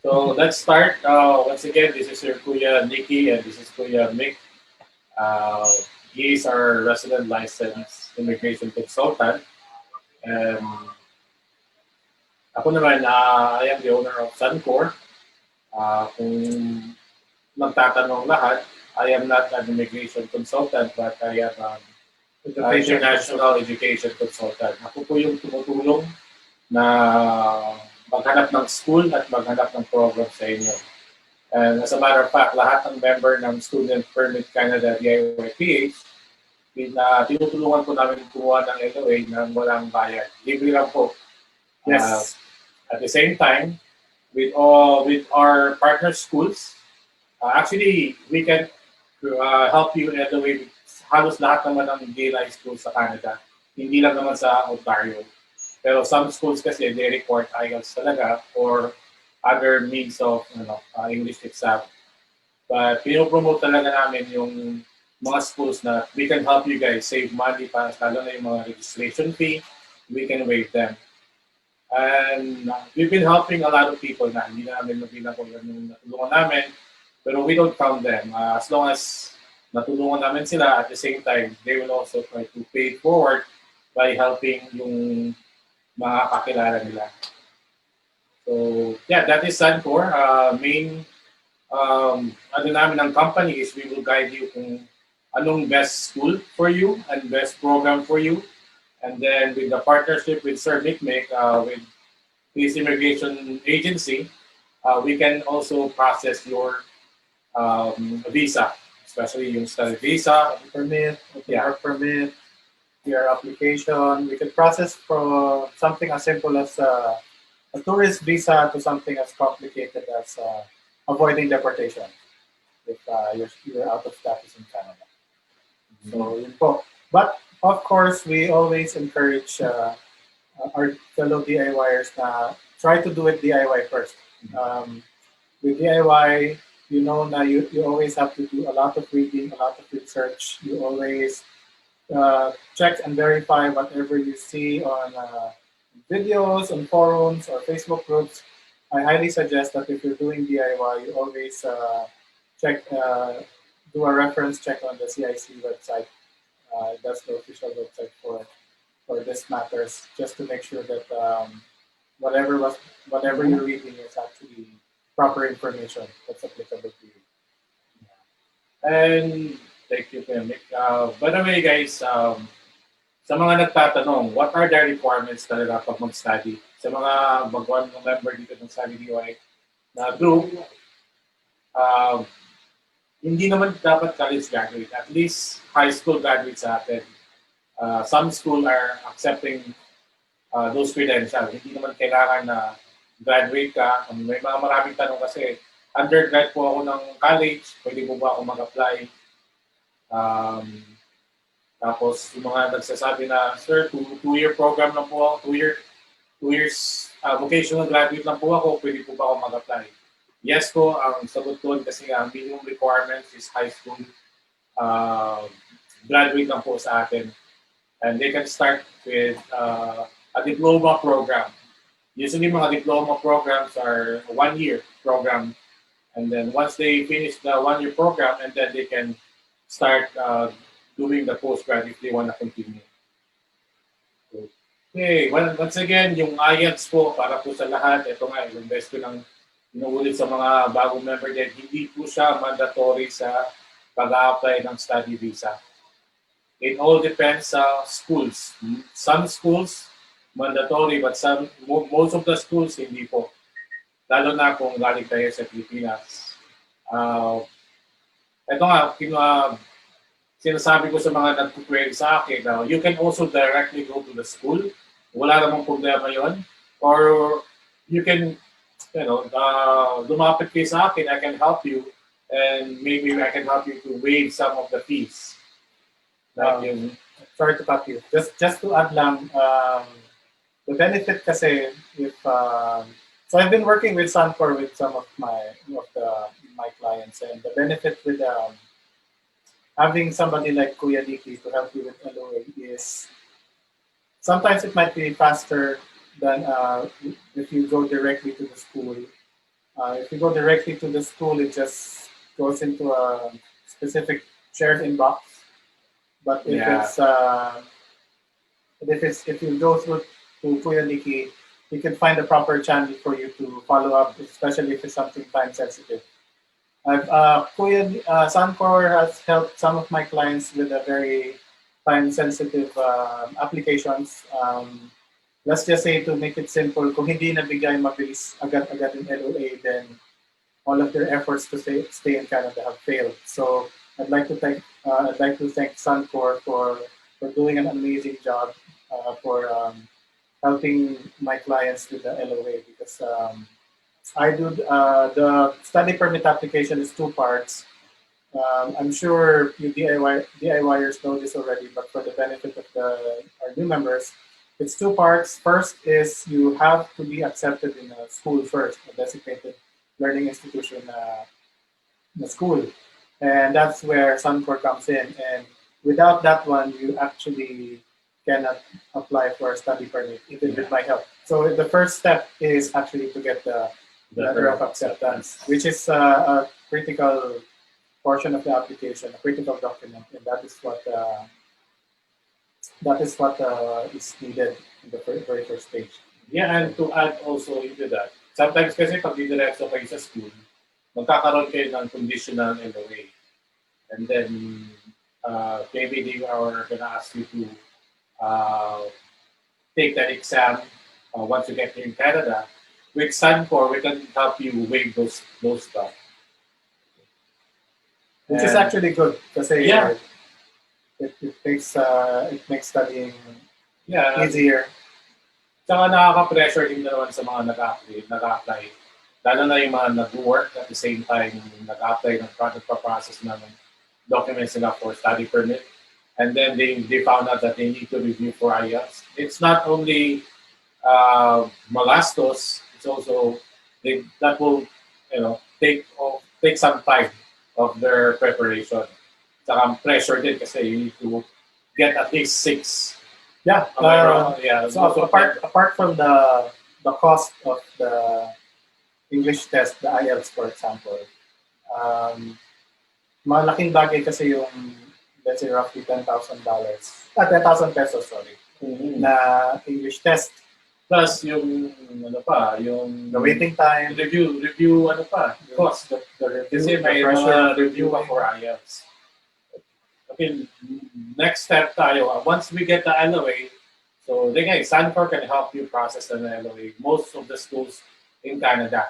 So let's start. Once again, this is your Kuya Nikki and this is Kuya Mick. Uh, he is our resident licensed immigration consultant. And ako naman, I am the owner of Sun-Cor. Kung magtatanong lahat, I am not an immigration consultant but I am an international education consultant. Ako po yung tumutulong na maghanap ng school at maghanap ng program sa inyo. And as a matter of fact, lahat ng member ng Student Permit Canada DIY-PH, tinutulungan po namin kumuha ng LOA nang walang bayad. Libre lang po. Yes. At the same time, with our partner schools, actually, we can help you LOA with halos lahat naman ng DLI schools sa Canada. Hindi lang naman sa Ontario. Pero some schools kasi, they require IELTS talaga or other means of English exam. But pinopromote talaga namin yung mga schools na we can help you guys save money para lalo na yung mga registration fee, we can waive them. And we've been helping a lot of people na hindi namin mabilang kung yung natulungan namin, pero we don't count them. As long as natulungan namin sila, at the same time, they will also try to pay it forward by helping yung mga kakilala nila. So, yeah, that is Sun-Cor. Main ano namin ng company is we will guide you kung anong best school for you and best program for you. And then with the partnership with Sir Mikmek, with his immigration agency, we can also process your visa, especially yung study visa, permit, work permit, your application. We can process from something as simple as a tourist visa to something as complicated as avoiding deportation if you're out of status in Canada. So, yun po. But, of course, we always encourage our fellow DIYers na try to do it DIY first. With DIY, you know na you always have to do a lot of reading, a lot of research. You always check and verify whatever you see on videos, on forums, or Facebook groups. I highly suggest that if you're doing DIY, you always check, do a reference check on the CIC website. That's the official website for this matters, just to make sure that whatever you're reading is actually proper information that's applicable to you. And thank you, Mick. By the way, guys, sa mga nagtatanong, what are the requirements talaga pag mag-study? Sa mga baguhan ng member dito ng Study DIY na group, hindi naman dapat college graduate, at least high school graduate sa atin. Some school are accepting those credentials. Hindi naman kailangan na graduate ka. May mga maraming tanong kasi, undergrad po ako ng college, pwede po ba ako mag-apply? Tapos yung mga nagsasabi na, sir, two-year program lang po ako, two years vocational graduate lang po ako, pwede po ba ako mag-apply? Yes po, ang sagot doon kasi ang minimum requirements is high school graduate lang po sa atin. And they can start with a diploma program. Usually mga diploma programs are 1-year program. And then once they finish the 1-year program, and then they can start doing the postgrad if they want to continue. Okay, well, once again, yung IELTS po para po sa lahat. Ito nga, yung best ko nang inuulit sa mga bagong member din, hindi po siya mandatory sa pag-a-apply ng study visa. It all depends sa schools. Some schools, mandatory, but most of the schools, hindi po. Lalo na kung galing tayo sa Pilipinas. Ito nga, sinasabi ko sa mga nagkukweli sa akin, you can also directly go to the school. Wala namang problema yon. Or you can, lumapit kayo sa akin, I can help you, and maybe I can help you to waive some of the fees. Sorry to cut you. Just to add lang, the benefit kasi if so I've been working with Sun-Cor with some of my clients, and the benefit with having somebody like Kuya Nikki to help you with LOA is sometimes it might be faster than if you go directly to the school If you go directly to the school, it just goes into a specific shared inbox. But Yeah. if you go through to Kuya Nikki, you can find a proper channel for you to follow up, especially if it's something time sensitive. Sun-Cor has helped some of my clients with a very time sensitive applications. Let's just say to make it simple, kung hindi nabigay mabilis agad-agad yung LOA, then all of their efforts to stay in Canada have failed. So I'd like to thank Sun-Cor for doing an amazing job for helping my clients with the LOA because I do the study permit application is two parts. I'm sure you DIYers know this already, but for the benefit of our new members, it's two parts. First is you have to be accepted in a school first, a designated learning institution, in a school, and that's where Sun-Cor comes in. And without that one, you actually cannot apply for a study permit, even with my help. So the first step is actually to get the letter of acceptance, which is a critical portion of the application, a critical document, and that is what is needed in the very first stage. Yeah, and to add also into that, sometimes kasi pag didiretso kayo sa school, magkakaroon kayo ng conditional LOA. And then, maybe they are gonna ask you to uh, take that exam once you get here in Canada. With Sun-Cor, we can help you waive those stuff. Which is And actually good kasi yeah, it makes studying yeah. easier. Tsaka nakaka-pressure din naman sa mga nag-apply. Lalo na yung mga nag-work at the same time nag-apply ng project process ng documents nila for study permit. And then they found out that they need to review for IELTS. It's not only malastos, it's also that will take some time of their preparation. Tsaka pressure din kasi you need to get at least 6. Yeah. Am I wrong? Yeah. So apart from the cost of the English test, the IELTS, for example, malaking bagay kasi yung, let's say, roughly $10,000. 10,000 pesos, sorry, na English test. Plus yung ano pa, yung The waiting time, review ano pa, cost. the review, Kasi may the pressure mga review pa for IELTS. Okay, next step tayo. Once we get the LOA, so again, Sun-Cor can help you process the LOA. Most of the schools in Canada.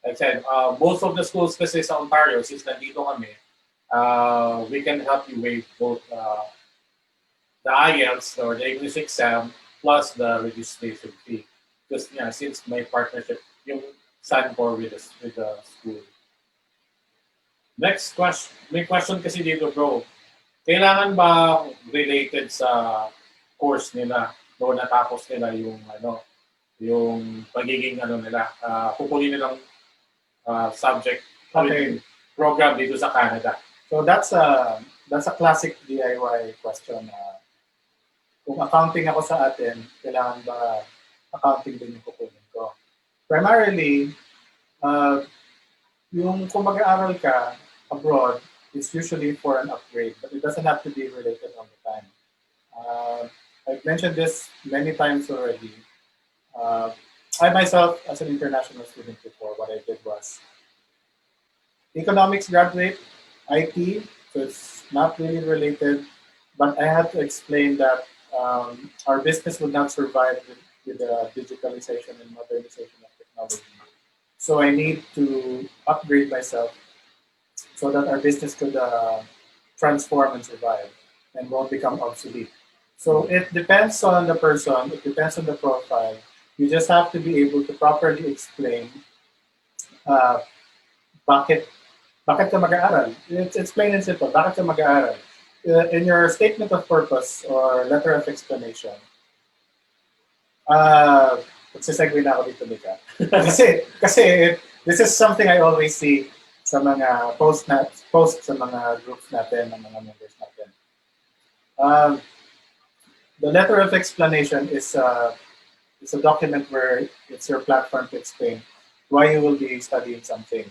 Like I said, most of the schools kasi sa Ontario, since nandito kami, we can help you waive both the IELTS or the English exam plus the registration fee. Because yeah, since my partnership, yung Sun-Cor with the school. Next question, may question kasi dito, bro. Kailangan ba related sa course nila o natapos nila yung pagiging nila, kukunin nilang subject Okay. program dito sa Canada? So that's a classic DIY question. Kung accounting ako sa atin, kailangan ba accounting din yung kukunin ko? Primarily, yung kung mag-aaral ka abroad, it's usually for an upgrade, but it doesn't have to be related all the time. I've mentioned this many times already. I myself, as an international student before, what I did was economics graduate, IT, so it's not really related, but I had to explain that our business would not survive with the digitalization and modernization of technology. So I need to upgrade myself so that our business could transform and survive and won't become obsolete. So it depends on the person, it depends on the profile. You just have to be able to properly explain uh, bakit bakit ka mag-aaral. It's plain and simple. Bakit ka mag-aaral? In your statement of purpose or letter of explanation, magsisegue na ako dito, Mika. kasi this is something I always see sa mga post sa mga groups natin, ng mga members natin. The letter of explanation is a document where it's your platform to explain why you will be studying something.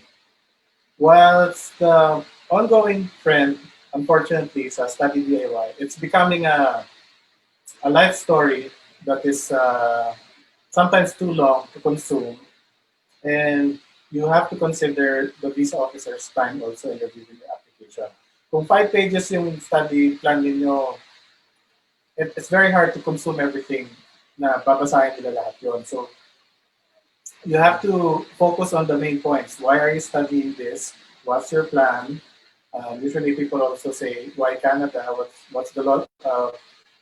Whilst the ongoing trend, unfortunately, is a study DIY. It's becoming a life story that is sometimes too long to consume, and you have to consider the visa officer's time also in reviewing the application. Kung 5 pages yung study plan ninyo, it's very hard to consume everything na babasahin nila lahat yun. So, you have to focus on the main points. Why are you studying this? What's your plan? Usually people also say, why Canada? What's the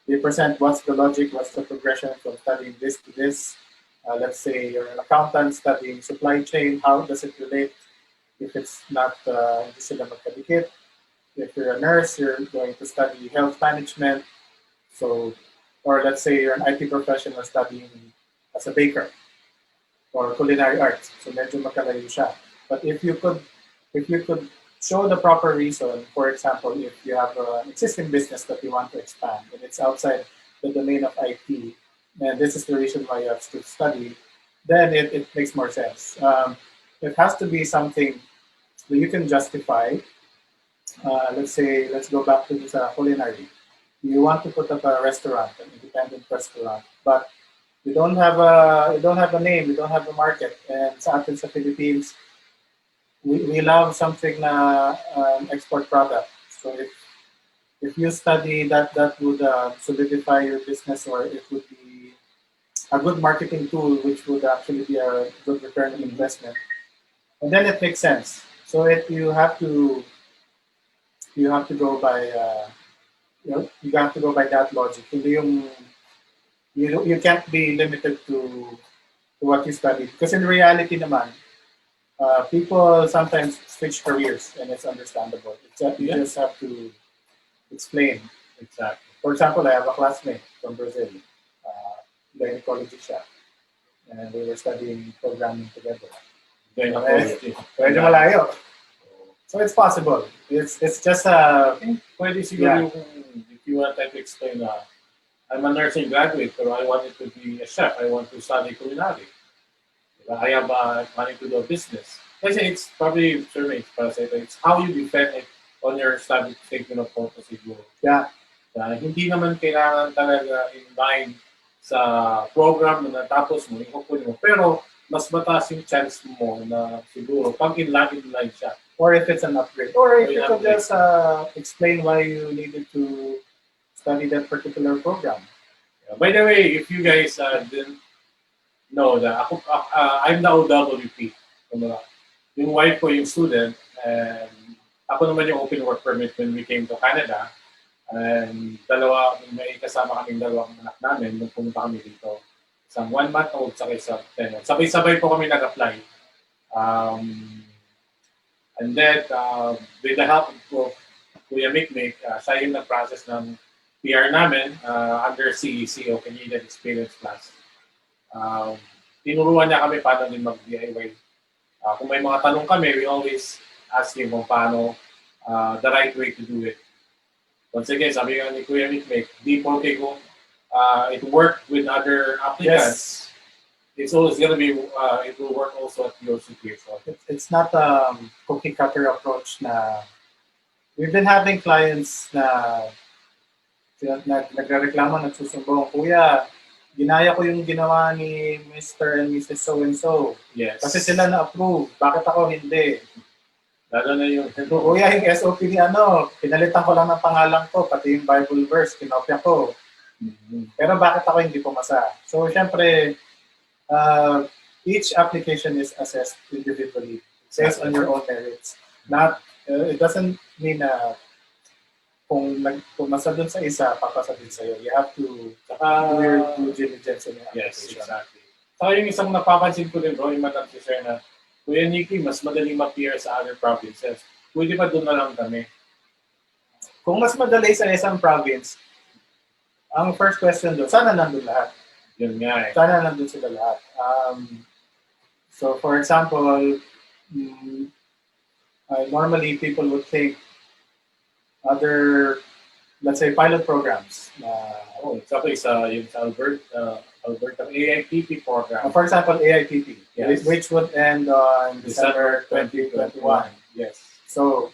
they present what's the logic, what's the progression from studying this to this. Let's say you're an accountant studying supply chain. How does it relate if it's not hindi sila magkadikit? If you're a nurse, you're going to study health management. So, or let's say you're an IT professional studying as a baker or culinary arts. So medyo magkalayo siya. But if you could show the proper reason, for example, if you have an existing business that you want to expand and it's outside the domain of IT, and this is the reason why you have to study, then it makes more sense. It has to be something that you can justify. Let's say, let's go back to this culinary. You want to put up a restaurant, an independent restaurant, but you don't have a name, you don't have a market. And sa atin sa Philippines, we love something na export product. So if you study that, that would solidify your business, or it would be a good marketing tool, which would actually be a good return on investment. And then it makes sense. So you have to go by you have to go by that logic. Hindi yung you can't be limited to what you studied, because in reality naman, people sometimes switch careers, and it's understandable. You just have to explain. Exactly. For example, I have a classmate from Brazil. Gynecology siya. And we were studying programming together. Gynecology. Medyo malayo. So it's possible. It's just Pwede siguro yung, if you want to explain I'm a nursing graduate, pero I wanted to be a chef. I want to study culinary. I am planning to do a business. Kasi it's probably, sure, it's how you defend it on your study statement of purpose siguro. Yeah. Hindi naman kailangan talaga in line sa program na natapos mo, i-open mo. Pero mas mataas yung chance mo na siguro pag in line siya. Or if it's an upgrade. Or if Or you an could upgrade. just explain why you needed to study that particular program. By the way, if you guys didn't know that I'm the OWP. Kumbaga, yung wife ko yung student, and ako naman yung open work permit when we came to Canada. And may kasama kaming dalawang anak namin nung pumunta kami dito. Isang 1 month old, saka isang 10 months. Sabay-sabay po kami nag-apply. And then, with the help of Kuya Mikmik, siya yung nag-process ng PR namin under CEC o Canadian Experience Plus. Tinuruan niya kami paano din mag-DIY. Kung may mga tanong kami, we always ask him kung paano the right way to do it. Once again, sabi nga ni Kuya Mikmek, di porke kung it worked with other applicants, it's always going to be, it will work also at your situation. It's not a cookie cutter approach na we've been having clients na nagreklamo, nagsusumbong, Kuya, ginaya ko yung ginawa ni Mr. and Mrs. So-and-so. Yes. Kasi sila na-approve. Bakit ako hindi? Lalo na yung... Kuya, yung SOP ni pinalitan ko lang ng pangalan ko, pati yung Bible verse, kinopya ko. Pero bakit ako hindi pumasa? So, syempre, each application is assessed individually. Based on your own merits. Not, it doesn't mean na kung pumasa dun sa isa, papasa din sa'yo. You have to do your due diligence in your application. Yes, exactly. Saka yung isang napapansin ko din, bro, yung madam si Sir na, Kuya Nikki, mas madaling ma-PR sa other provinces. Pwede pa doon na lang kami. Kung mas madali sa isang province, ang first question doon, sana nandun lahat. Yun nga eh. Sana nandun sila lahat. So for example, normally people would think other, let's say, pilot programs. Exactly, yung sa Alberta AIPP program. For example, AIPP, Yes. which would end on December December 2021. 2021. Yes. So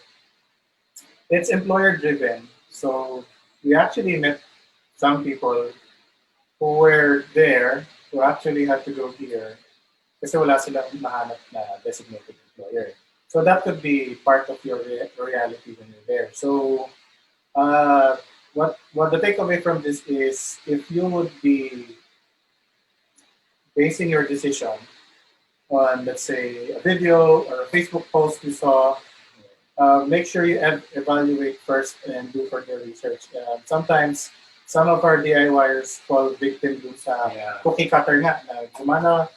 it's employer driven. So we actually met some people who were there who actually had to go here kasi wala silang mahanap na designated employer. So that could be part of your reality when you're there. So what the takeaway from this is, if you would be basing your decision on, let's say, a video or a Facebook post you saw, make sure you evaluate first and do further research. Sometimes some of our DIYers fall victim dun sa Yeah. cookie cutter nga na gumana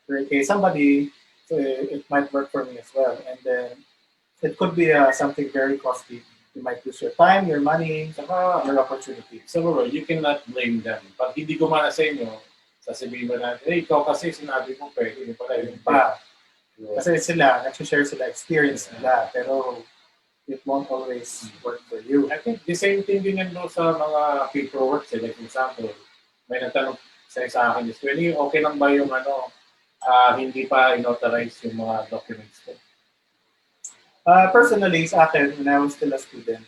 for kay somebody, so it might work for me as well. And then it could be something very costly. You might lose your time, your money, Saka, your opportunity. siguro, you cannot blame them. Pag hindi gumana sa inyo, sasabihin mo natin, ikaw kasi sinabi mo pwede, hindi pala yun Pa, pa. kasi sila, nag-share sila experience nila, pero it won't always work for you. I think the same thing din yan doon sa mga paperwork. Like, for example, may nagtanong sa akin, is really okay lang ba yung hindi pa inauthorize yung mga documents ko? Personally, sa akin, when I was still a student,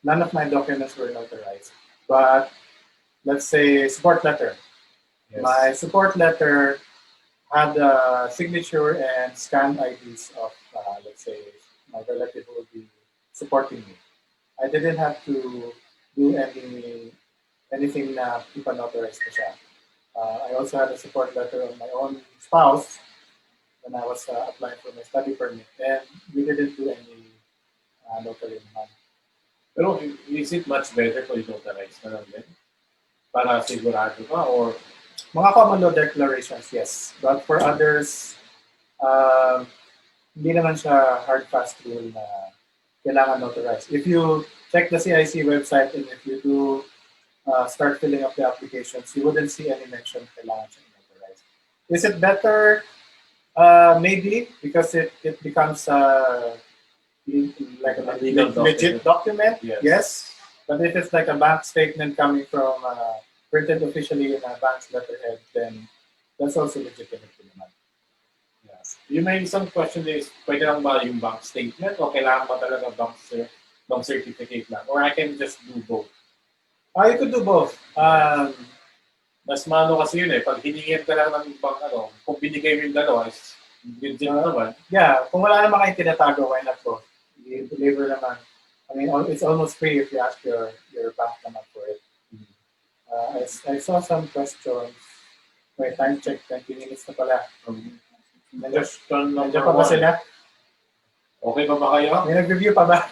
none of my documents were notarized. But let's say support letter. Yes. My support letter had a signature and scanned IDs of, let's say, my relative who would be supporting me. I didn't have to do anything na ipa-notarize ko siya. I also had a support letter of my own spouse when I was applying for my study permit, and we didn't do any notary naman. Pero is it much better kung i-notarize na lang din? Para sigurado ka or Mga common law declarations, yes. But for others, hindi naman siya hard fast rule na kailangan notarized. If you check the CIC website and if you do start filling up the applications, you wouldn't see any mention kailangan siya notarized. Is it better? Maybe, because it becomes like a legal legit document. Yes. Yes. But if it's like a bank statement coming from printed officially in a bank's letterhead, then that's also legitimate naman. yeah. Yung may isang question is, pwede lang ba yung bank statement o kailangan ba talaga bank certificate lang? Or I can just do both? You could do both. Mas mano kasi yun pag hiningin ka lang ng bank kung binigay mo yung dalawa, is legit naman. Yeah, kung wala naman kayong tinatago, why not both? Deliver naman. I mean, it's almost free if you ask your bank naman for it. I saw some questions. Wait, time check, 20 minutes na pala. Nandiyan pa ba sila? Okay pa ba kayo? May nag-review pa ba?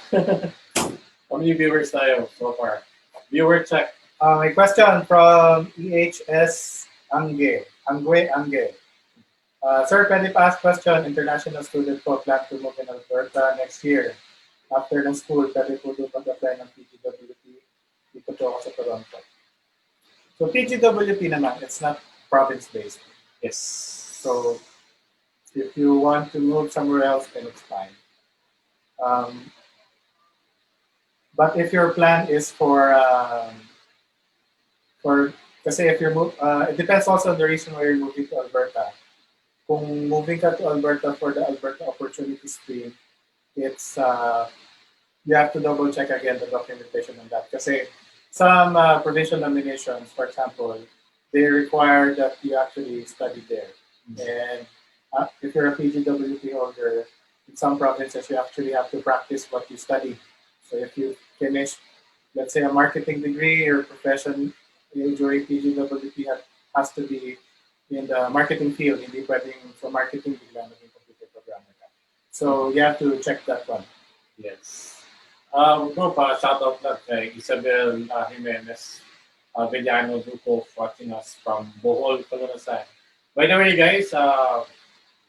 How many viewers tayo so far? Viewer check. May question from EHS Angge. Sir, pwede pa ask question. International student po, plan to move in Alberta next year. After ng school, pwede po doon mag-apply ng PGWP. Dito po ako sa Toronto. So PGWP naman, it's not province-based. Yes. So if you want to move somewhere else, then it's fine. But if your plan is kasi if you're it depends also on the reason why you're moving to Alberta. Kung moving ka to Alberta for the Alberta Opportunity Stream, it's you have to double check again the documentation on that. Kasi some provincial nominations, for example, they require that you actually study there. And if you're a PGWP holder, in some provinces, you actually have to practice what you study. So if you finish, let's say, a marketing degree, your profession during PGWP has to be in the marketing field, hindi pwedeng for marketing bigla naging computer programmer ka. So you have to check that one. Yes. Shoutout lang kay Isabel Jimenez Villano Duco watching us from Bohol, Calabasan. By the way, guys,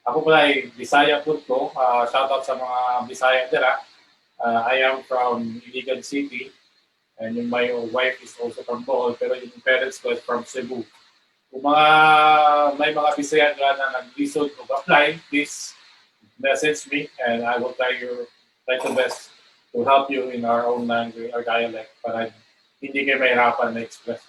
ako pala ay Bisaya food ko. Shoutout sa mga Bisaya dira. I am from Iligan City and my wife is also from Bohol, pero yung parents ko is from Cebu. Kung may mga Bisaya na nag-listen o apply, please message me and I will try to best to help you in our own language, our dialect, para hindi kayo mahirapan na express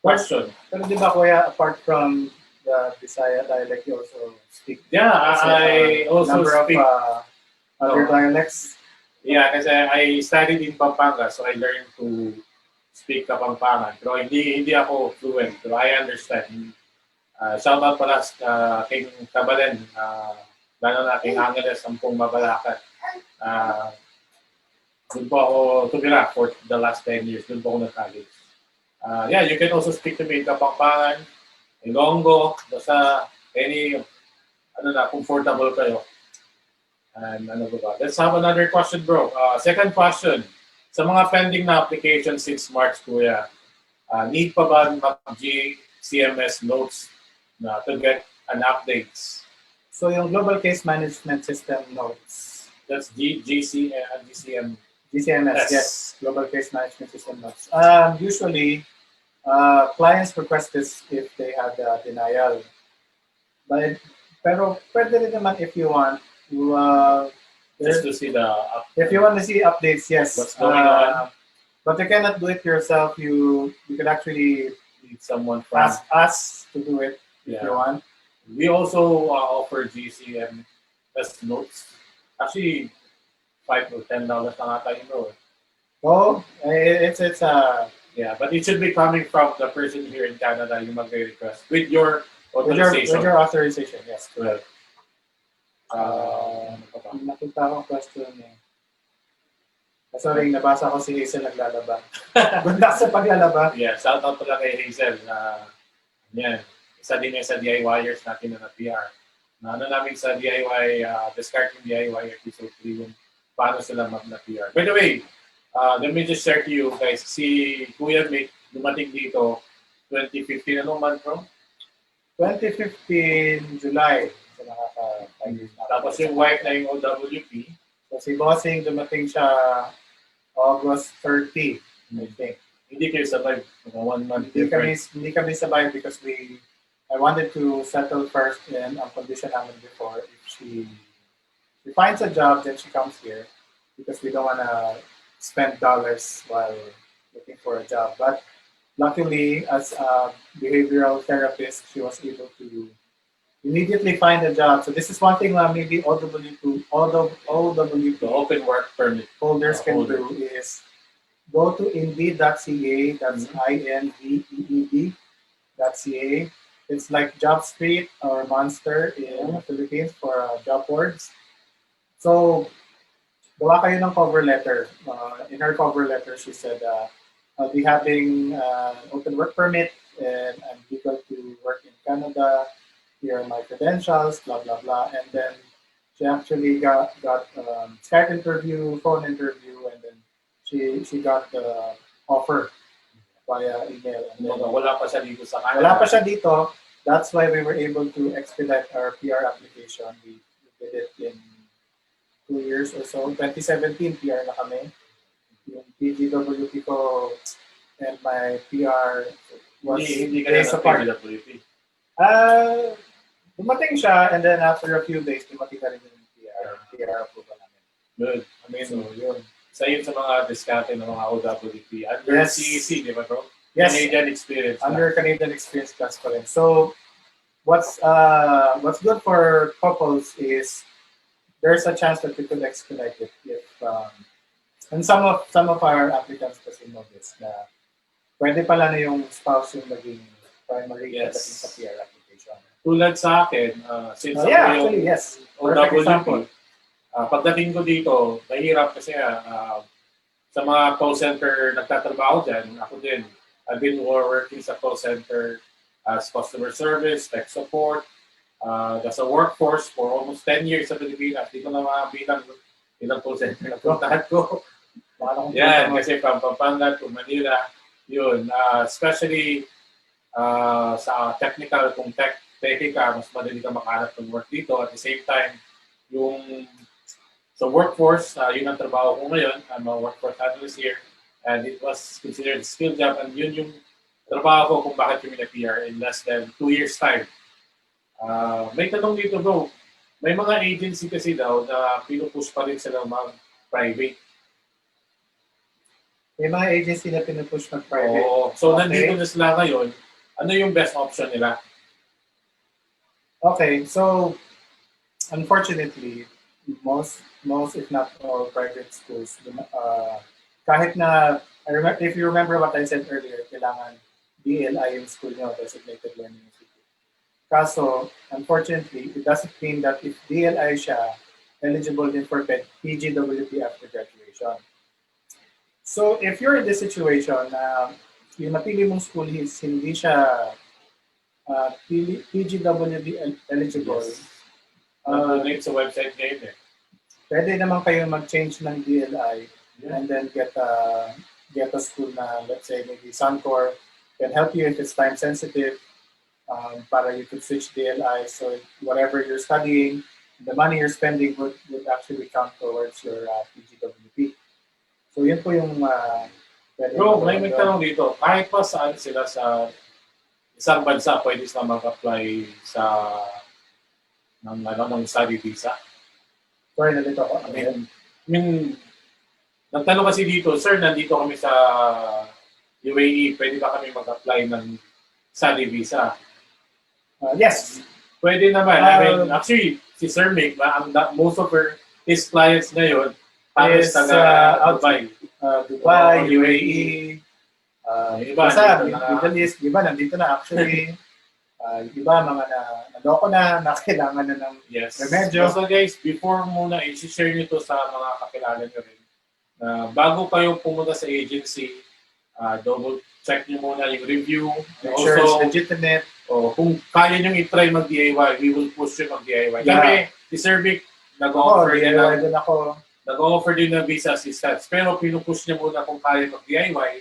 question. Pero di ba kuya, apart from the Bisaya dialect, you also speak Yeah, I also number speak. of other No. dialects? Yeah, kasi I studied in Pampanga, so I learned to speak Kapampangan. Pero hindi ako fluent, pero I understand. Shout out pala King Kabalen, lalo na King Angeles, Sampung Mabalakat. Doon po ako tumira for the last 10 years. Doon po ako nag-college. Yeah, you can also speak to me in Kapampangan, Ilonggo, basta any, ano na, comfortable kayo. And ano ba? Let's have another question, bro. Second question. Sa mga pending na application since March, kuya, need pa ba mag-GCMS notes na to get an updates? So yung Global Case Management System notes. That's GCM. GCMS, yes. Global Case Management System notes. Usually, clients request this if they had a denial. Pero pwede rin naman if you want to Just to see the if you want to see updates, yes. What's going on. But you cannot do it yourself. You could actually Need someone from. ask us to do it if Yeah. you want. We also offer GCMS notes. Actually, $5 to $10 lang ata yun, bro. Oh, it's Yeah, but it should be coming from the person here in Canada yung mag-request with your with authorization. your authorization, yes. Correct. Nakita akong question eh. Sorry, nabasa ko si Hazel naglalaba. Ganda sa paglalaba. Yeah, shout out pala kay Hazel. Yan, isa din yan sa DIYers natin na PR. Na ano namin sa DIY, Discarding DIY episode 3 yung paano sila mag-PR. By the way, let me just share to you guys, si Kuya Mick dumating dito 2015, anong month, bro? 2015 July. So nakaka-5 years na. Tapos yung wife na yung OWP. So si Bossing dumating siya August 30, I think. Hindi kayo survive. 1 month difference. Hindi kami sabay because I wanted to settle first and ang condition namin before if she finds a job then she comes here because we don't want to spend dollars while looking for a job. But luckily, as a behavioral therapist, she was able to immediately find a job. So this is one thing maybe OWP The open work permit. holders can do is go to indeed.ca, that's indeed.ca. It's like Job Street or Monster in the Philippines for job boards. So, gawa kayo ng cover letter. In her cover letter, she said, I'll be having open work permit and I'm legal to work in Canada. Here are my credentials, blah, blah, blah. And then she actually got Skype interview, phone interview, and then she got the offer via email. And then, Wala pa siya dito sa Canada. wala pa siya dito. That's why we were able to expedite our PR application. We did it in 2 years or so. 2017, PR na kami. Yung PGWP ko and my PR was Hindi ka days na apart. PGWP. Dumating siya and then after a few days, dumating na rin yung PR approval namin. Good. I mean, So, yun. sa yun sa mga diskarte ng mga OWP. Under Yes. CEC, di ba, bro? Yes. Canadian experience. Under Canadian Experience Class pa rin. So, what's good for couples is there's a chance that we could expedite it if and some of our applicants kasi know this na pwede pala na yung spouse yung naging primary Yes. pagdating sa PR application. Tulad sa akin, since ako Yeah, yung actually, yes. Perfect example. OWP, pagdating ko dito, mahirap kasi sa mga call center nagtatrabaho dyan, ako din. I've been working sa call center as customer service, tech support, as a workforce for almost 10 years sa Pilipinas. Dito na mga bilang call center na puntahan ko. Yan, kasi from Pampanga to Manila, yun. Especially sa technical, kung techie ka, mas madali ka makahanap ng work dito. At the same time, yung sa workforce, yun ang trabaho ko ngayon. I'm a workforce analyst here. And it was considered a skill job. And yun yung trabaho ko kung bakit kami na-PR in less than 2 years' time. May tanong dito, bro. May mga agency kasi daw na pinupush pa rin sila mag-private. May mga agency na pinupush mag-private. Oo. So, nandito Okay. na sila ngayon. Ano yung best option nila? Okay, so unfortunately, most if not all private schools, kahit na if you remember what I said earlier, kailangan DLI yung school nyo, designated learning institute. Kaso, unfortunately, it doesn't mean that if DLI siya, eligible din for PGWP after graduation. So, if you're in this situation na yung napili mong school is hindi siya PGWP eligible, Yes. Nandun sa website ngayon eh. pwede naman kayo mag-change ng DLI Yeah. and then get a school na, let's say, maybe Sun-Cor can help you if it's time sensitive, para you could switch DLI. So whatever you're studying, the money you're spending would actually count towards your PGWP. So yun po yung pwede Bro, may magawa doon. tanong dito. Kahit pa saan sila sa isang bansa, pwede sila mag-apply sa ng study visa. Sorry, nalito ako. I mean, nagtanong kasi dito, sir, nandito kami sa UAE, pwede ba kami mag-apply ng study visa? Yes. Pwede naman. I mean, actually, si Sir Mick, most of his clients ngayon, halos Is, taga Dubai. Dubai, Oo, UAE, iba, basta, nandito na. Middle East, di ba, nandito na actually. Iba, mga naloko na kailangan na ng Yes. remedyo. So guys, before muna, i-share nyo to sa mga kakilala nyo rin. Na bago kayo pumunta sa agency, double check nyo muna yung review. Make sure it's legitimate. Kung kaya nyo i-try mag-DIY, we will push you mag-DIY. Yeah. Kami, si Sir Vic, Ako, nag-offer DIY din ako. nag-offer din ng visa assistance. Pero pinupush niya muna kung kaya mag-DIY,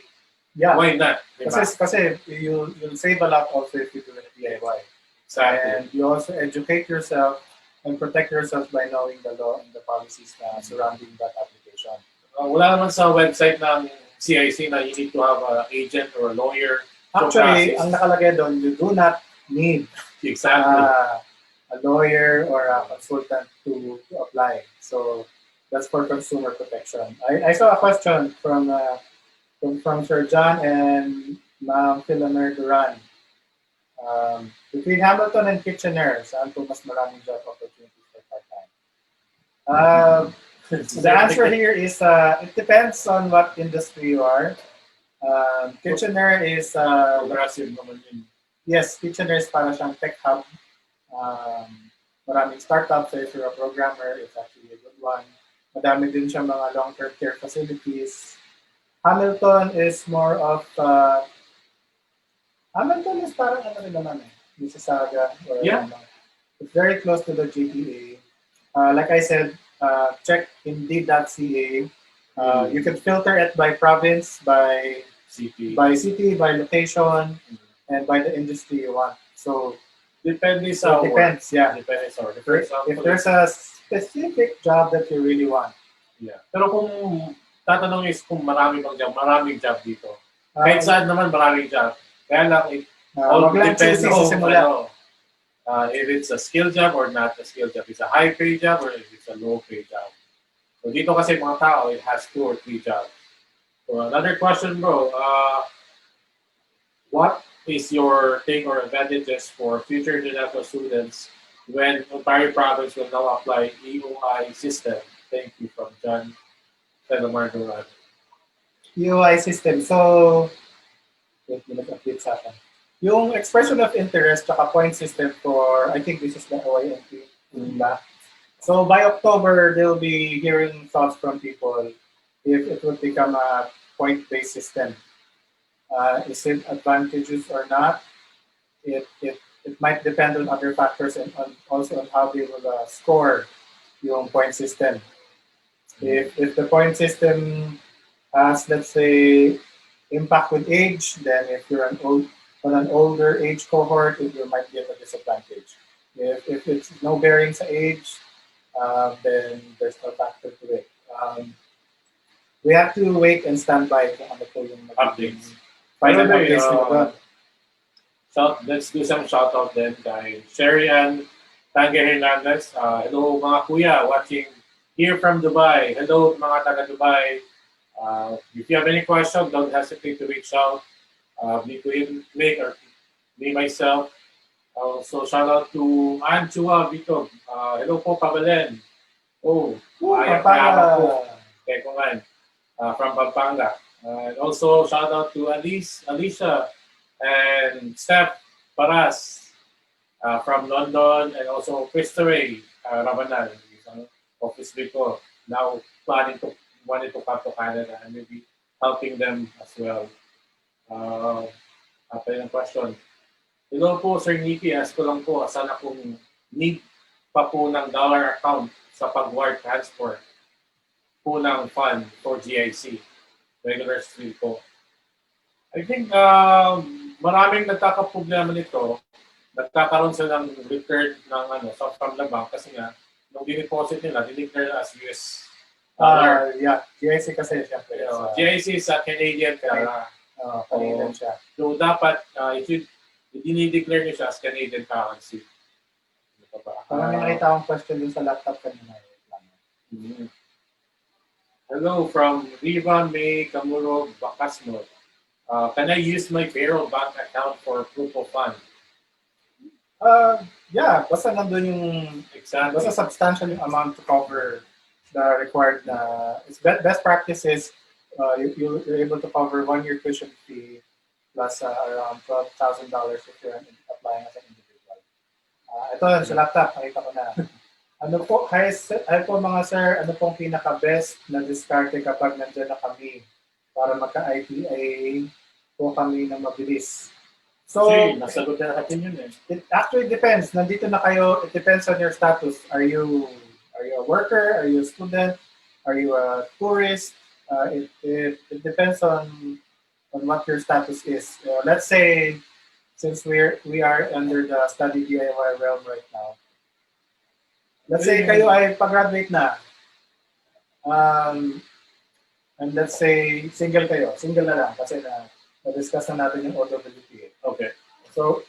Yeah. why not? Diba? Kasi you'll save a lot also if you do it DIY. Exactly. And you also educate yourself and protect yourself by knowing the law and the policies na surrounding that application. Wala naman sa website ng CIC na you need to have an agent or a lawyer. Actually, ang nakalagay doon, you do not need Exactly. a lawyer or a consultant to apply. So that's for consumer protection. I saw a question from Sir John and Ma'am Philomere Duran. Between Hamilton and Kitchener, saan po mas maraming job opportunities for part-time? The answer here is it depends on what industry you are. Kitchener is Progressive naman yun. yes, Kitchener is para siyang tech hub. Maraming startups, so if you're a programmer, it's actually a good one. Madami din siya mga long-term care facilities. Hamilton is more of Hamilton is parang ano rin naman Mississauga. Yeah. It's very close to the GTA. Like I said, check Indeed.ca. You can filter it by province, by city, by location, and by the industry you want. So depende sa depends, yeah. Depende sa work. If there's a specific job that you really want. Yeah. Pero kung tatanong is kung maraming job dito. Kahit saan naman maraming job. Kaya lang, it all depends on if it's a skill job or not a skill job. If it's a high pay job or if it's a low pay job. So dito kasi mga tao, it has 2 or 3 jobs. So another question, bro. What is your take or advantages for future international students when Ontario province will now apply EOI system? Thank you from John Telemardo. EOI system. So, wait, update sa akin. Yung expression of interest tsaka point system for, I think this is the OINP. So by October, they'll be hearing thoughts from people if it would become a point-based system. Is it advantageous or not? It might depend on other factors and also on how they will score yung point system. If the point system has, let's say, impact with age, then if you're on an older age cohort, you might be at a disadvantage. If it's no bearing sa age, then there's no factor to it. We have to wait and stand by kung ano po yung Updates. Final updates nila. Let's do some shout out then kay Sherry Ann Tange Hernandez. Hello mga kuya watching here from Dubai. Hello mga taga Dubai. If you have any questions, don't hesitate to reach out. Me to make or me myself. Also, shout out to Anchua Vito. Hello po, Pabalen. Oh, mayaman po. Pampanga. Tekungan from Pampanga. And also, shout out to Alicia and Steph Paras from London, and also Christopher Rabanal, isang office dito. Now planning to wanting to come to Canada and maybe helping them as well. Uh, Apa yung question? Hello po, Sir Nicky. Ask ko lang po, sana kung need pa po ng dollar account sa pag-wire transfer po ng fund for GIC. Regular stream po. I think maraming nagkakaproblema nito. Nagkakaroon sila ng return ng from the bank kasi nga nung dineposit nila, dineclare as US dollar. Yeah, GIC kasi syempre. GIC is a Canadian Canadian siya. So dapat dinideclare niyo siya as Canadian currency. Ano pa ba? Parang may nakita akong question dun sa laptop kanina. Hello from Riva May Camuro Bacasmo. Can I use my payroll bank account for proof of fund? Yeah, basta nandun yung Exactly. basta substantial yung amount to cover the required it's best practice is you're able to cover 1 year tuition fee plus around $12,000 if you're applying as an individual. Ito sa laptop, nakita ko na. Ano po, hi po mga sir, ano pong pinaka-best na diskarte kapag nandiyan na kami para magka-IPA po kami ng mabilis? So, nasagot na natin yun eh. It actually depends. Nandito na kayo, it depends on your status. Are you a worker? Are you a student? Are you a tourist? It depends on what your status is. Let's say, since we are under the study DIY realm right now, let's say kayo ay pag-graduate na, and let's say single kayo, single na lang kasi na-discuss na natin yung OWPA. Okay. So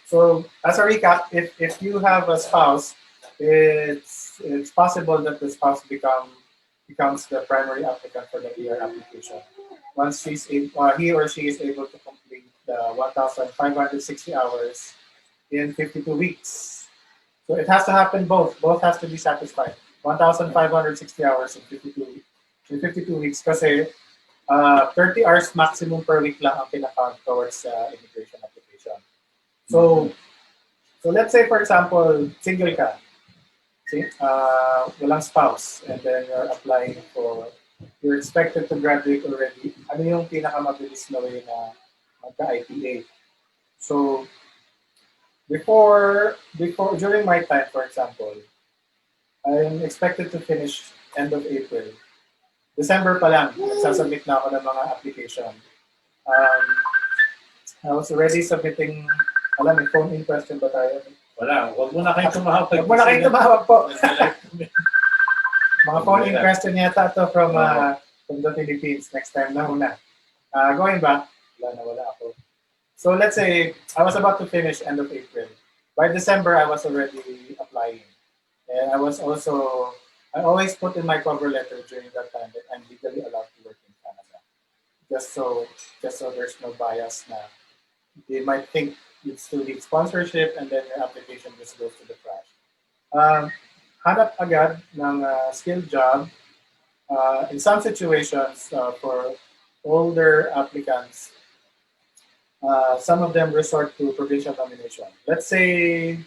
as a recap, if you have a spouse, it's possible that the spouse becomes the primary applicant for the ER application. Once he or she is able to complete the 1,560 hours in 52 weeks. So it has to happen both. Both has to be satisfied. 1,560 hours in 52 weeks kasi 30 hours maximum per week lang ang pinaka towards immigration application. So let's say for example, single ka. Walang spouse and then you're expected to graduate already. Ano yung pinakamabilis na way na magka-IPA? So during my time, for example, I'm expected to finish end of April. December pa lang, nagsasubmit na ako ng mga application. I was already submitting, may phone-in question ba tayo? Wala, huwag mo na kayong tumahawag. Huwag mo na kayong tumahawag po. Mga phone-in question yata to from the Philippines. Next time na muna. Going back, wala ako. So let's say I was about to finish end of April. By December, I was already applying. And I always put in my cover letter during that time that I'm legally allowed to work in Canada. Just so there's no bias na they might think you still need sponsorship and then your application just goes to the trash. Hanap agad ng skilled job. In some situations, for older applicants, some of them resort to provincial nomination. Let's say,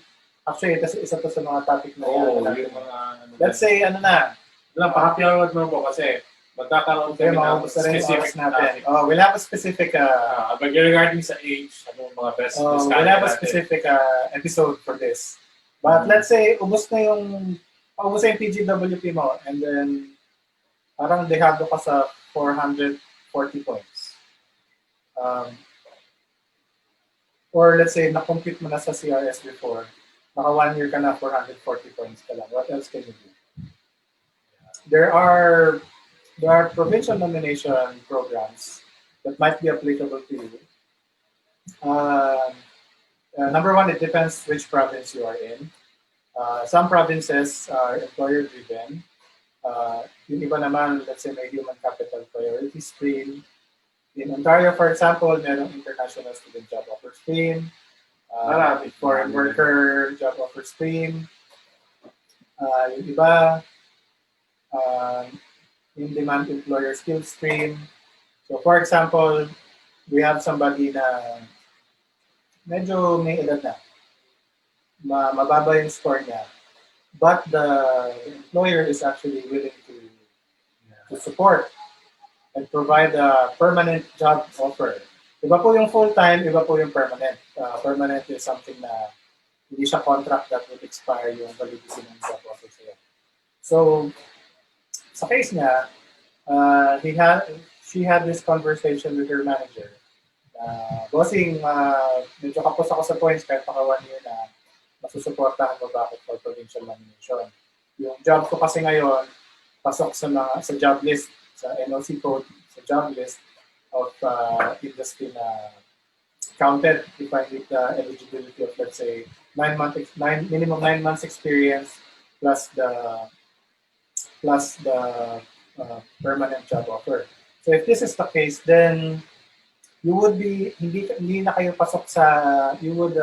actually, isa to sa mga topic na yan. Let's say, pa-happy hour mo po kasi magkakaroon kami ng specific natin. We'll have a specific but regarding sa age, mga best we'll have a specific episode for this. But let's say ubos na yung PGWP mo and then parang dehado ka sa 440 points. Or let's say na-compute mo na sa CRS before, naka 1 year ka na 440 points ka lang. What else can you do? There are provincial nomination programs that might be applicable to you. Number one, it depends which province you are in. Some provinces are employer-driven. Yung iba naman, let's say may human capital priority stream. In Ontario, for example, merong international student job offer stream, Marami. foreign worker job offer stream. Yung iba, uh, in-demand employer skill stream. So for example, we have somebody na medyo may edad na, mababa yung score niya, but the employer is actually willing to support and provide a permanent job offer. Iba po yung full-time, iba po yung permanent. Permanent is something na hindi siya contract that will expire yung validity ng job offer sa'yo. So, sa case niya, she had this conversation with her manager. Bossing, medyo kapos ako sa points kahit maka 1 year na masusuportahan mo ba ako for provincial nomination. Yung job ko kasi ngayon, pasok sa job list, sa NOC code, sa job list of industry na counted if I meet the eligibility of, let's say, minimum 9 months experience plus the permanent job offer. So if this is the case, then you would be hindi na kayo pasok sa you would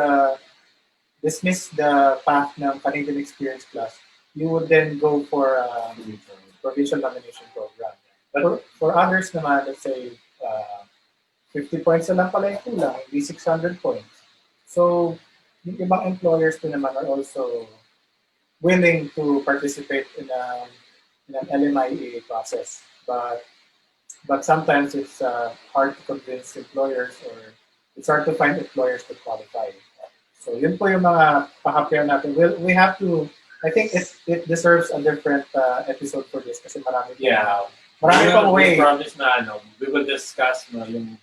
dismiss the path ng Canadian Experience Plus. You would then go for provincial nomination program. But for others naman, let's say 50 points na lang pala yung kulang, hindi 600 points. So yung ibang employers din naman are also willing to participate in an LMIA process. But sometimes it's hard to convince employers, or it's hard to find employers to qualify. So yun po yung mga pakapyaw natin. We have to, I think it deserves a different episode for this kasi marami pang way. We promise na we will discuss yung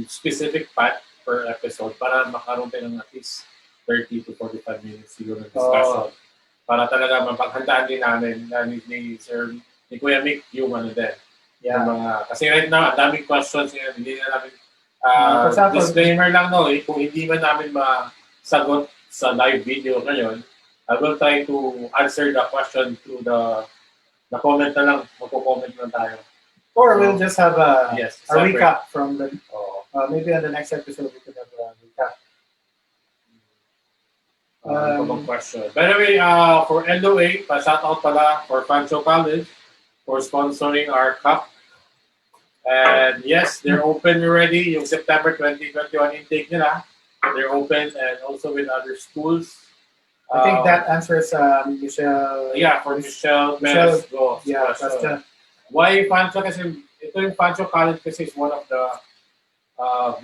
specific path per episode para makaroon tayo ng at least 30 to 45 minutes siguro ng discussion. Para talaga mapaghandaan din namin na ni Kuya Mick yung din. Yeah. Kasi right now, ang daming questions ngayon, hindi na namin, disclaimer lang kung hindi man namin masagot sa live video ngayon, I will try to answer the question through the comment na lang, magpo-comment lang tayo. Or we'll just have a separate recap from the, maybe on the next episode we could have a recap. Question. By the way, for LOA, pa-shout out pala for Pancho College for sponsoring our cup. And yes, they're open already. Yung September 2021 intake nila, they're open, and also with other schools. I think that answers Michelle. Yeah, for Michelle go. Yeah, question. Why Pancho? Kasi ito yung Pancho College kasi is one of the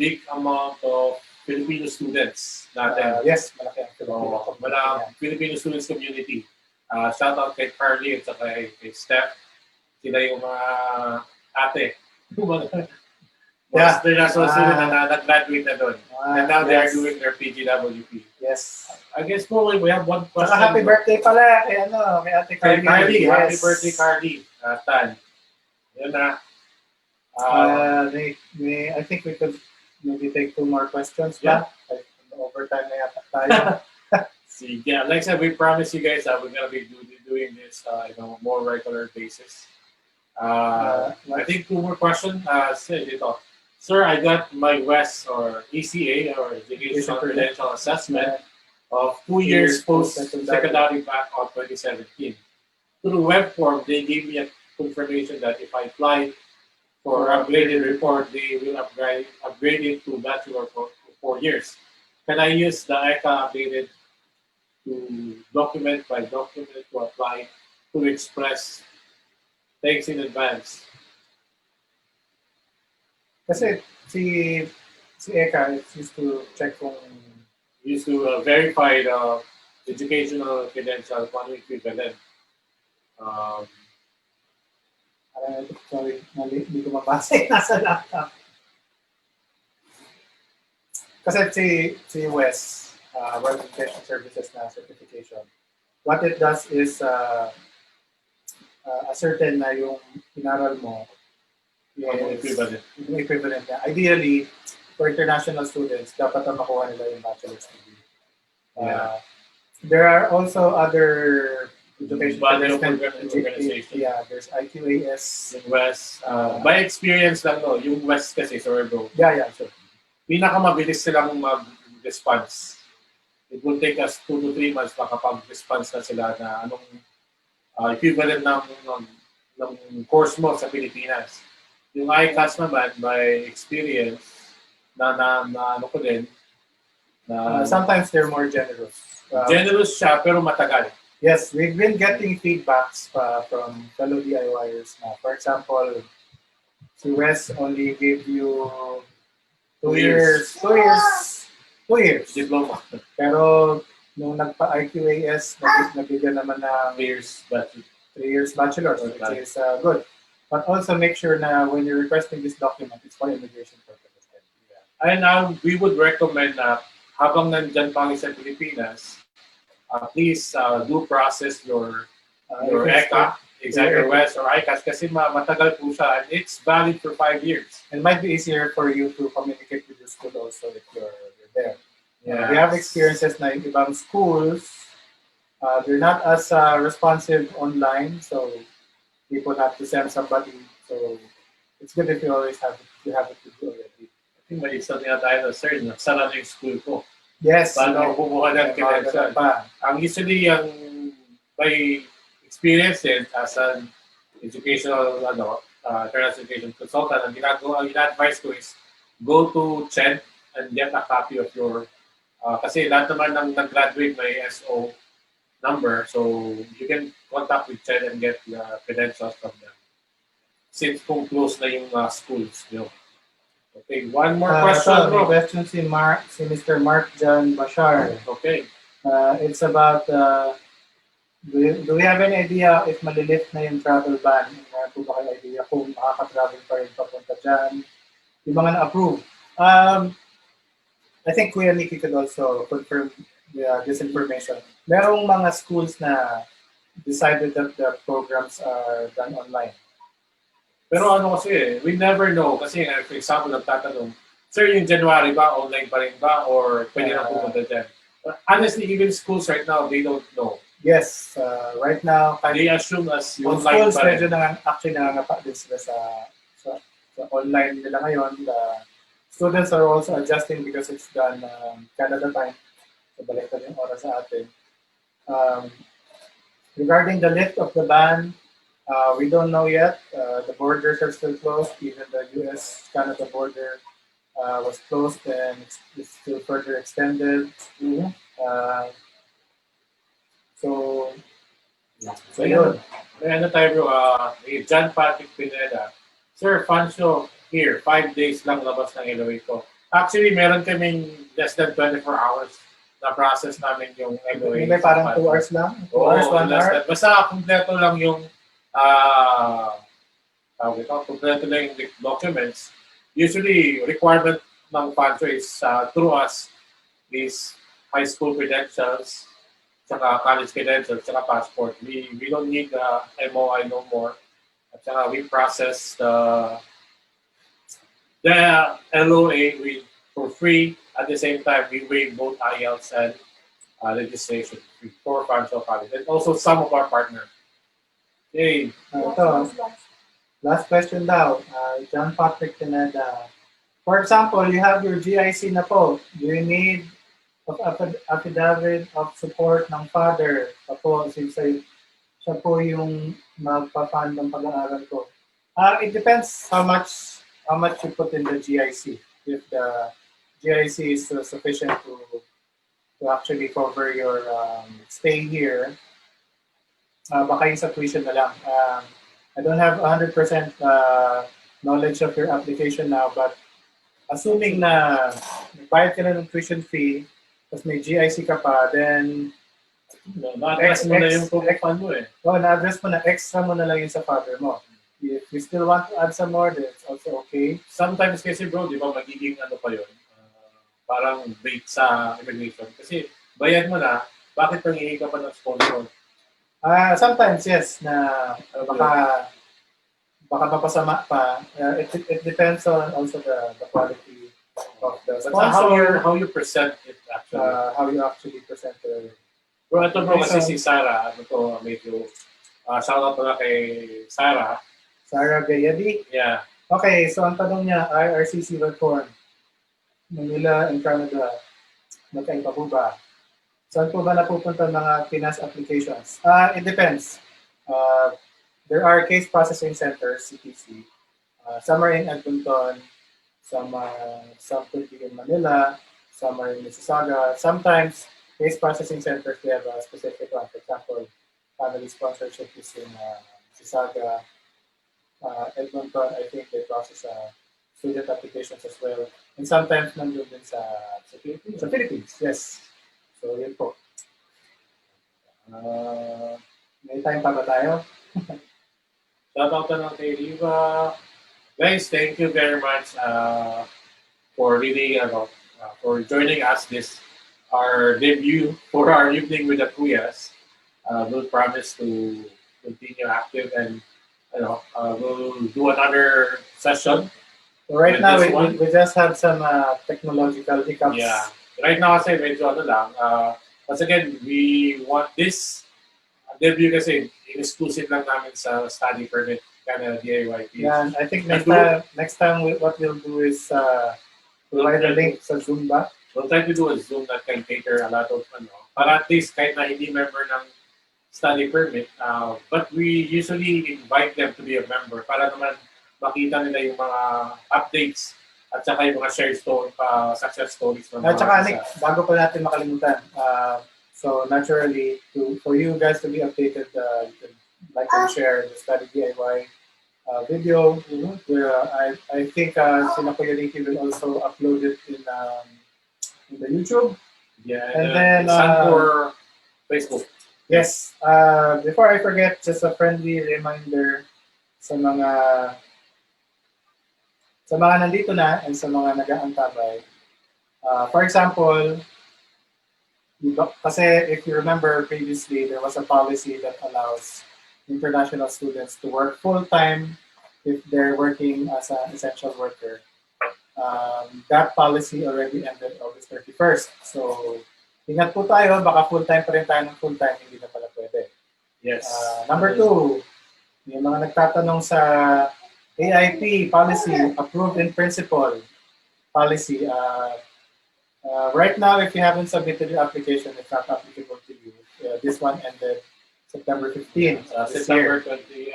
big amount of Filipino students natin. Yes, malaki ang Filipino students community. Shout out kay Carly at saka kay Steph. Sila yung mga ate. International student na nag-graduate na doon. And now they are doing their PGWP. Yes. I guess we have one question. Happy birthday pala kay Ate Carly. Carly. Yes. Happy birthday, Carly. Tan. Yan na. I think we could maybe take 2 more questions. Yeah. Overtime na yata tayo. Sige. Like I said, we promise you guys that we're going to be doing this on a more regular basis. I think 2 more questions. Sir, I got my WES or ECA or Educational Credential Assessment of 2 years post-secondary back on 2017. Through web form, they gave me a confirmation that if I apply for upgraded report, they will upgrade it to bachelor for 4 years. Can I use the ECA updated to document by document to apply to express thanks in advance? Kasi si ECA used to check kung used to verify the educational credential kung ano equivalent. Sorry, hindi ko mabasa nasa laptop. Kasi si WES, World Education Services na certification, what it does is a certain na yung inaral mo Yung equivalent niya. Ideally, for international students, dapat na makuha nila yung bachelor's degree. There are also other Education Body of Pedestrian Organization. Yeah, there's IQAS. Yung West, by experience lang, no, yung West kasi, sorry bro, Yeah, sure. pinakamabilis silang mag-response. It will take us 2 to 3 months makapag-response na sila na anong equivalent ng course mo sa Pilipinas. Yung ICAS naman, by experience, na ano ko din, na Sometimes they're more generous. generous siya pero matagal. Yes, we've been getting feedbacks from fellow DIYers. For example, si Wes only gave you 2 years. 2 years. Diploma. Pero nung nagpa-IQAS, nabigyan naman ng 2 years, but 3 years bachelor's, which is good. But also make sure na when you're requesting this document, it's for immigration purposes. and we would recommend na habang nandyan pa kayo sa Pilipinas, please do process your ECA, Executive West or ICAS kasi matagal po siya and it's valid for 5 years. It might be easier for you to communicate with your school also if you're there. Yes. We have experiences na yung ibang schools, they're not as responsive online, so people have to send somebody. So it's good if you always have it to do already. I think may isa niya tayo na, sir, nagsara na yung school ko. Yes. Paano kumuha ng credential? Ang usually, ang by experience din as an educational, international education consultant, ang ina-advise ko is go to CHED and get a copy of your, kasi lahat naman ng nag-graduate may SO number, so you can contact with CHED and get the credentials from them. Since kung close na yung schools nyo. Okay, one more question, bro. Question si Mr. Mark John Bashar. Okay. It's about, do we have any idea if malilift na yung travel ban? Meron po ba kayo idea kung makaka-travel pa rin papunta dyan? Yung mga na-approve. I think Kuya Nikki could also confirm this information. Merong mga schools na decided that the programs are done online. Pero ano kasi, we never know. Kasi for example, nagtatanong, sir, yung January ba, online pa rin ba? Or pwede na pumunta dyan? But honestly, even schools right now, they don't know. Yes, right now, They assume as yung online schools pa rin. medyo actually nangangapa din sila sa online nila ngayon. The students are also adjusting because it's done Canada time. So balik na yung oras sa atin. Regarding the lift of the ban, we don't know yet. The borders are still closed. Even the U.S.-Canada border was closed and it's still further extended. So yun. May ano tayo bro, John Patrick Pineda. Sir, Fancio, here, 5 days lang labas ng LOA ko. Actually, meron kaming less than 24 hours na process namin yung LOA. May parang 2 hours lang? 2 hours, 1 hour? Basta kompleto lang yung kompleto lang yung documents. Usually, requirement ng Fancio is through us is high school credentials, saka college credentials, saka passport. We don't need the MOI no more. At saka we process the LOA for free. At the same time, we waive both IELTS and registration for Fancio College. And also some of our partners. Hey. Last question daw. John Patrick Pineda. For example, you have your GIC na po. Do you need affidavit of support ng father? Ako, since siya po yung magpa-fund ng pag-aaral ko. It depends how much you put in the GIC. If the GIC is sufficient to actually cover your stay here, baka yung sa tuition na lang. I don't have 100% knowledge of your application now, but assuming na nagbayad ka na ng tuition fee, tapos may GIC ka pa, then na-address mo na yung fund mo eh. Na-address mo na, extra mo na lang yung sa father mo. If you still want to add some more, then it's also okay. Sometimes kasi bro, di ba magiging ano pa yun, parang bait sa immigration. Kasi bayad mo na, bakit nangihingi ka pa ng sponsor? Sometimes yes, na baka mapasama pa. It depends on also the quality of the sponsor. How you present it actually. How you actually present Bro, ito bro, Okay, kasi so si Sarah, ano to, medyo, shoutout pala kay Sarah. Sarah Gayadi. Yeah. Okay, so ang tanong niya, IRCC reform, Manila and Canada, magkaiba po ba? Saan po ba napupunta ang mga Pinas applications? It depends. Uh, there are case processing centers, CPC. Some are in Edmonton, some could be in Manila, some are in Mississauga. Sometimes case processing centers, they have a specific one. For example, family sponsorship is in Mississauga. Edmonton, I think they process student applications as well. And sometimes nandun din sa Philippines, yes. So yun po. May time pa ba tayo? Shoutout na lang kay Riva. Guys, thank you very much for really, for joining us this, our debut for our evening with the Kuyas. We'll promise to continue active and, we'll do another session. Right With now, this we, one? we just have some technological hiccups. Yeah. Right now kasi medyo ano lang. Once again, we want this debut kasi exclusive lang namin sa study permit kind of DIY piece. Yeah, and I think next And time, what we'll do is provide a link sa Zoom ba? we'll try to do a Zoom that can cater a lot of para at least kahit na hindi member ng study permit, but we usually invite them to be a member para naman makita nila yung mga updates at saka yung mga success stories ng At mga saka, isa. Nick, bago pa natin makalimutan, so naturally, for you guys to be updated, you can like and share the study DIY video. I think sina Kuya Ricky will also upload it in the YouTube. Yeah, And then, Sun-Cor Facebook. Yes. Before I forget, just a friendly reminder sa mga nandito na and sa mga nag-aantabay. For example, kasi if you remember previously, there was a policy that allows international students to work full-time if they're working as an essential worker. That policy already ended August 31st. So, ingat po tayo, baka full-time pa rin tayo ng full-time, hindi na pala pwede. Yes. Number 2, yung mga nagtatanong sa AIP policy, approved in principle policy. Right now, if you haven't submitted your application, it's not applicable to you. This one ended September 15. September 20.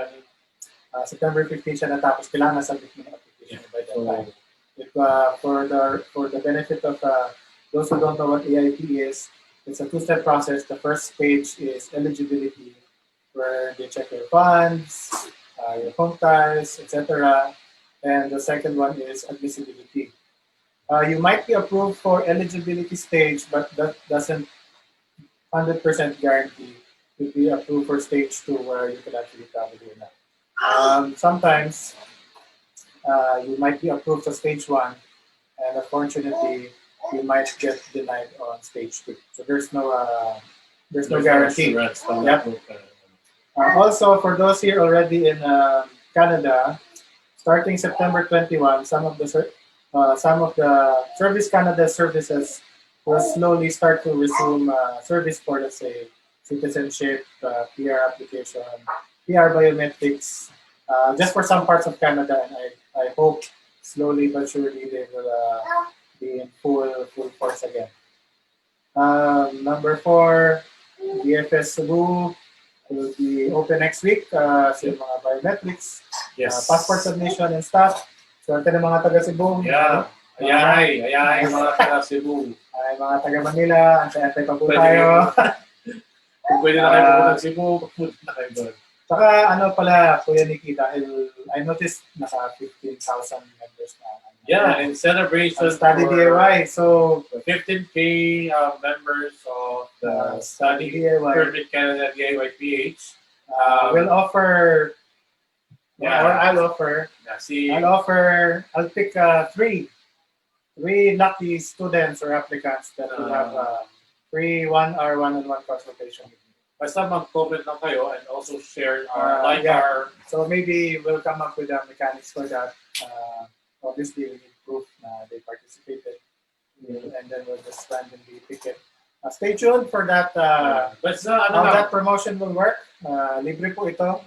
September 15 siya natapos. Kailangan submit mo yung application by that time. If, for the benefit of those who don't know what AIP is, it's a two-step process. The first stage is eligibility, where they check your funds, your home ties, etc. And the second one is admissibility. You might be approved for eligibility stage, but that doesn't 100% guarantee you'll be approved for stage 2, where you can actually travel here now. Sometimes you might be approved for stage 1, and unfortunately, you might get denied on stage 2. So there's no guarantee. Yep. Also, for those here already in Canada, starting September 21, some of the Service Canada services will slowly start to resume service for, let's say, citizenship, PR application, PR biometrics, just for some parts of Canada, and I hope slowly but surely they will be in full force again. Number 4, DFS Cebu will be open next week. Sa mga biometrics, Yes. passport submission and stuff. So, ito ng mga taga Cebu. Yeah. Ayay, mga taga Cebu. Ay, mga taga Manila, antay-antay pa po tayo. Kung pwede na kayo pumunta ng Cebu, pupunta na kayo doon. Saka ano pala, Kuya Nikki, dahil I noticed nasa 15,000 members na. Yeah, in celebration Study DIY. So, the 15K members of the Study DIY. Permit Canada DIY PH. We'll offer, Yeah. or I'll offer, I'll pick three lucky students or applicants that will have free 1-hour one-on-one consultation with me. Basta mag-comment lang kayo and also share So maybe we'll come up with the mechanics for that. Obviously, we need proof they participated. And then we'll just randomly pick it. Stay tuned for that. But How that promotion will work. Libre po ito.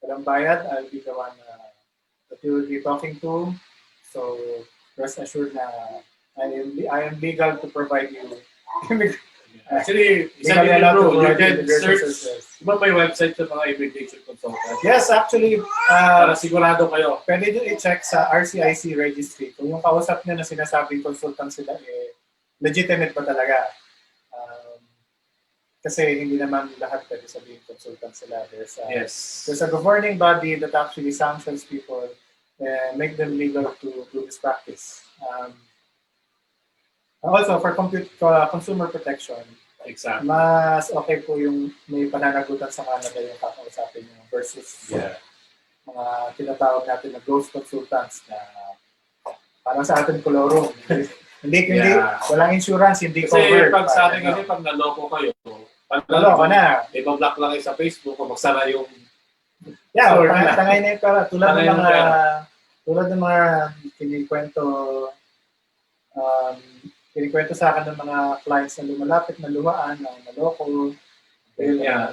Walang bayad. I'll be the one that you will be talking to. So rest assured na I am legal to provide you. Actually, Legally allowed to you provide can immigration search. services. Diba may website sa mga immigration consultants? Yes, actually, Para sigurado kayo. pwede nyo i-check sa RCIC registry kung yung kausap nyo na sinasabing consultant sila, legitimate ba talaga? Kasi hindi naman lahat pwede sabihin consultant sila. There's a governing body that actually sanctions people and make them legal to do this practice. Also, for consumer protection, Exactly. mas okay po yung may pananagutan sa Canada yung kakausapin nyo versus mga tinatawag natin na ghost consultants na parang sa atin kolorong. hindi, walang insurance, hindi kasi covered. Kasi pag sa atin kasi pag naloko kayo, naloko na. Iba-block lang kayo sa Facebook o magsara yung tangay na yung pera. Tulad ng mga kinikwento sa akin ng mga clients na lumalapit na lumaan, na naloko,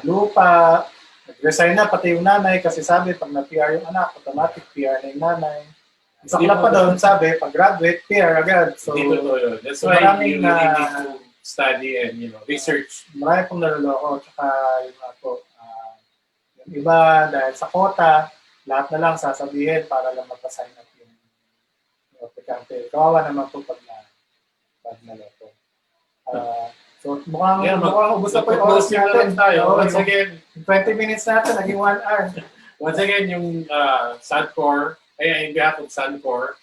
lupa, nag-resign na pati yung nanay kasi sabi pag na-PR yung anak, automatic PR na yung nanay. Sakla pa doon, sabi, pag-graduate, PR agad. So, dito to yun. That's why you really need to study and research. Marami pong naloloko. Tsaka yung iba, dahil sa quota, lahat na lang sasabihin para lang magpa-sign up yung aplikante. Kawawa naman po pag naloko. So, mukhang ubos na po yung oras natin. Once again, 20 minutes natin, naging 1 hour. Once again, yung Sun-Cor, in behalf of Sun-Cor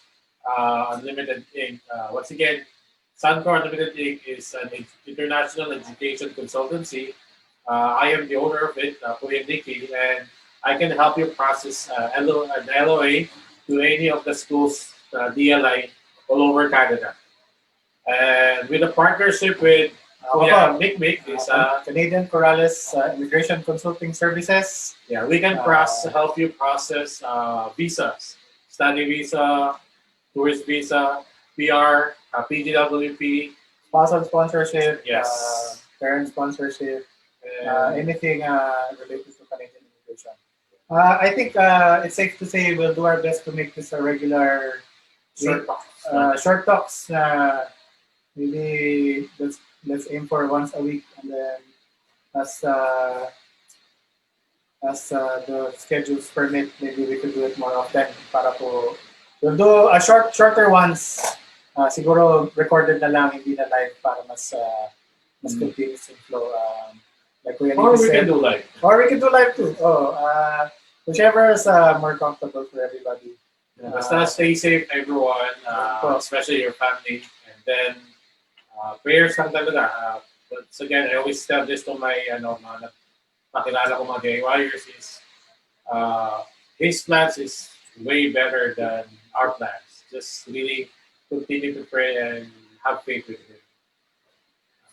Unlimited Inc. Once again, Sun-Cor Unlimited Inc. is an international education consultancy. I am the owner of it, Kuya Nikki, and I can help you process an LOA to any of the schools, DLI, all over Canada. And with a partnership with Kuya Mikmik, is Canadian Corrales Immigration Consulting Services. Yeah, we can help you process visas. Study visa, tourist visa, PR, PGWP. Spousal sponsorship, yes. Parent sponsorship, anything related to Canadian immigration. I think it's safe to say we'll do our best to make this a regular short talks. Maybe let's aim for once a week, and then as the schedules permit, maybe we could do it more often. Para po, we'll do a shorter ones. Siguro recorded na lang, hindi na live para mas continuous yung flow. Like or we can do live. Or we can do live too. Whichever is more comfortable for everybody. Basta stay safe, everyone, especially your family. And then prayers lang talaga. But again, I always tell this to my mga nakilala ko mga DIYers is his plans is way better than our plans. Just really continue to pray and have faith with him.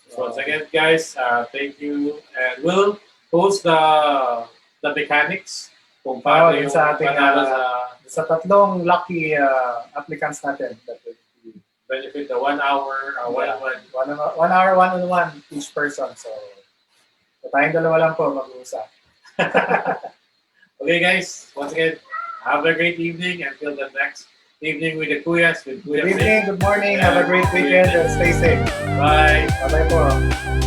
So once again, guys, thank you, and we'll post the mechanics kung paano yung sa ating sa tatlong lucky applicants natin that will benefit the 1 hour, one-on-one each person. So tayong dalawa lang po mag-uusap. Okay, guys. Once again, have a great evening until the next evening with the Kuyas. Good evening, good morning. Have a great weekend and stay safe. Bye. Bye-bye po.